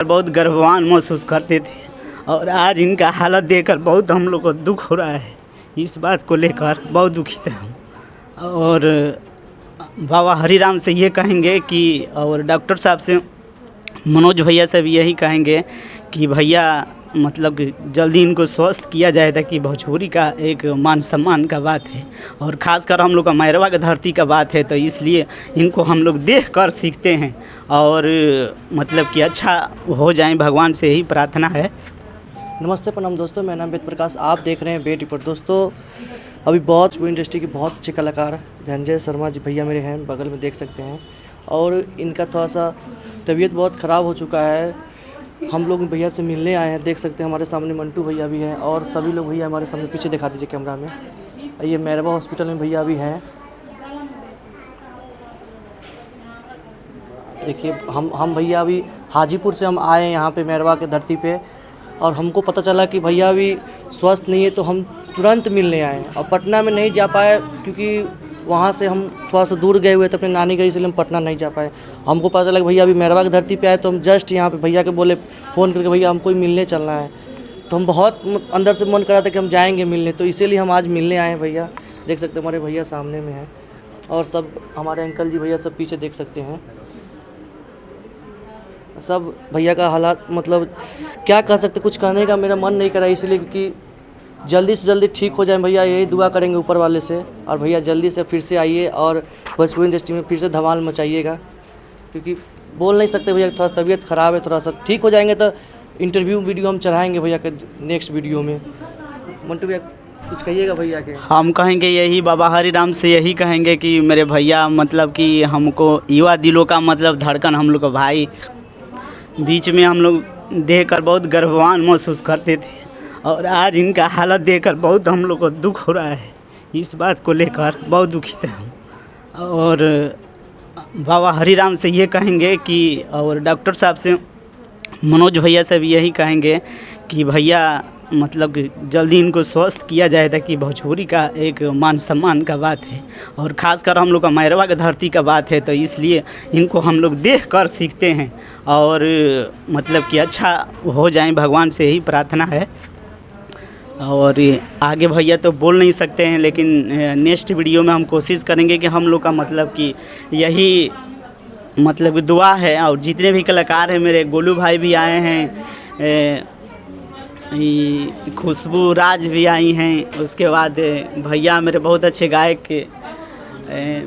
बहुत गर्ववान महसूस करते थे और आज इनका हालत देखकर बहुत हम लोग को दुख हो रहा है। इस बात को लेकर बहुत दुखित हैं हम। और बाबा हरिराम से ये कहेंगे कि और डॉक्टर साहब से मनोज भैया से भी यही कहेंगे कि भैया मतलब कि जल्दी इनको स्वस्थ किया जाए, ताकि भोजपुरी का एक मान सम्मान का बात है और ख़ासकर हम लोग का मैरवा की धरती का बात है, तो इसलिए इनको हम लोग देख कर सीखते हैं और मतलब कि अच्छा हो जाए, भगवान से ही प्रार्थना है। नमस्ते प्रणाम दोस्तों, मेरा नाम वेद प्रकाश, आप देख रहे हैं वेद रिपोर्ट। दोस्तों अभी बहुत इंडस्ट्री के बहुत अच्छे कलाकार धनंजय शर्मा जी भैया मेरे हैं, बगल में देख सकते हैं। और इनका थोड़ा सा तबीयत बहुत ख़राब हो चुका है। हम लोग भैया से मिलने आए हैं, देख सकते हैं हमारे सामने मंटू भैया भी हैं और सभी लोग भैया हमारे सामने। पीछे दिखा दीजिए कैमरा में, ये मैरवा हॉस्पिटल में भैया भी हैं। देखिए हम भैया अभी हाजीपुर से हम आए हैं यहाँ पे मैरवा के धरती पे, और हमको पता चला कि भैया अभी स्वस्थ नहीं है, तो हम तुरंत मिलने आए। और पटना में नहीं जा पाए क्योंकि वहाँ से हम थोड़ा सा दूर गए हुए थे अपने नानी घर, इसलिए हम पटना नहीं जा पाए। हमको पता चला कि भैया अभी मैरवा की धरती पे आए, तो हम जस्ट यहाँ पे भैया के बोले फ़ोन करके, भैया हमको मिलने चलना है। तो हम बहुत अंदर से मन कर रहा था कि हम जाएंगे मिलने, तो इसीलिए हम आज मिलने आए हैं। भैया देख सकते हैं हमारे भैया सामने में हैं और सब हमारे अंकल जी भैया सब पीछे देख सकते हैं। सब भैया का हालात मतलब क्या कर सकते, कुछ कहने का मेरा मन नहीं कर रहा, इसलिए क्योंकि जल्दी से जल्दी ठीक हो जाए भैया, यही दुआ करेंगे ऊपर वाले से। और भैया जल्दी से फिर से आइए और भोजपुरी इंडस्ट्री में फिर से धमाल मचाइएगा, क्योंकि बोल नहीं सकते भैया, थोड़ा तबीयत ख़राब है। थोड़ा सा ठीक हो जाएंगे तो इंटरव्यू वीडियो हम चढ़ाएंगे भैया के नेक्स्ट वीडियो में। मंटू भैया कुछ कहिएगा भैया के? हम कहेंगे यही, बाबा हरिराम से यही कहेंगे कि मेरे भैया मतलब कि हमको युवा दिलों का मतलब धड़कन, हम लोग का भाई, बीच में हम लोग देखकर बहुत गर्ववान महसूस करते थे और आज इनका हालत देखकर बहुत हम लोग को दुख हो रहा है। इस बात को लेकर बहुत दुखित हैं हम। और बाबा हरिराम से ये कहेंगे कि और डॉक्टर साहब से मनोज भैया से भी यही कहेंगे कि भैया मतलब कि जल्दी इनको स्वस्थ किया जाए, ताकि भोजपुरी का एक मान सम्मान का बात है और ख़ासकर हम लोग का मैरवा की धरती का बात है, तो इसलिए इनको हम लोग देख कर सीखते हैं और मतलब कि अच्छा हो जाए, भगवान से ही प्रार्थना है। और आगे भैया तो बोल नहीं सकते हैं, लेकिन नेक्स्ट वीडियो में हम कोशिश करेंगे कि हम लोग का मतलब कि यही मतलब दुआ है। और जितने भी कलाकार हैं, मेरे गोलू भाई भी आए हैं, खुशबू राज भी आई हैं, उसके बाद भैया मेरे बहुत अच्छे गायक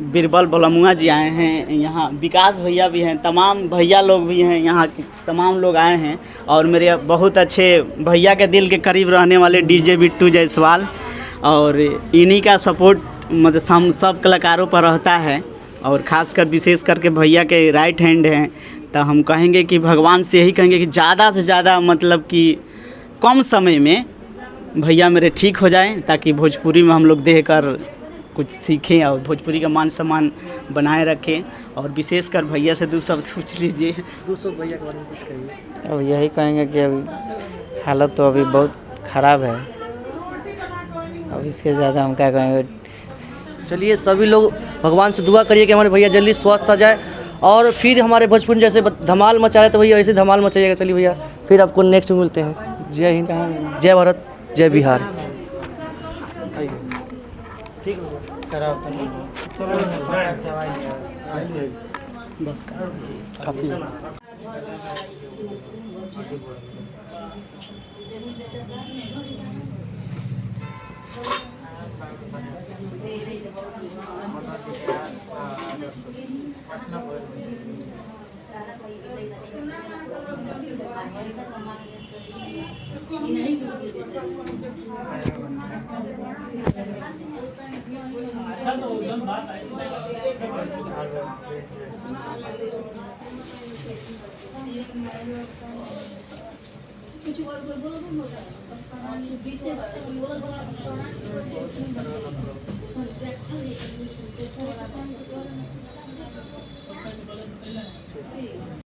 बीरबल बलमुआ जी आए हैं, यहाँ विकास भैया भी हैं, तमाम भैया लोग भी हैं, यहाँ के तमाम लोग आए हैं। और मेरे बहुत अच्छे भैया के दिल के करीब रहने वाले डीजे बिट्टू जायसवाल, और इन्हीं का सपोर्ट मतलब हम सब कलाकारों पर रहता है और ख़ासकर विशेष करके भैया के राइट हैंड हैं। तो हम कहेंगे कि भगवान से यही कहेंगे कि ज़्यादा से ज़्यादा मतलब कि कम समय में भैया मेरे ठीक हो जाएं, ताकि भोजपुरी में हम लोग देख कर कुछ सीखें और भोजपुरी का मान सम्मान बनाए रखें। और विशेषकर भैया से 2 शब्द पूछ लीजिए। 2 शब्द भैया के बारे में कुछ कहिए। अब यही कहेंगे कि अभी हालत तो अभी बहुत ख़राब है, अब इसके ज़्यादा हम क्या कहेंगे। चलिए सभी लोग भगवान से दुआ करिए कि हमारे भैया जल्दी स्वस्थ आ जाए और फिर हमारे भोजपुरी जैसे धमाल मचा रहे, तो भैया ऐसे धमाल मचाइएगा। चलिए भैया फिर आपको नेक्स्ट में मिलते हैं। जय हिंद, जय भारत, जय बिहार। ठीक है बस काफ़ी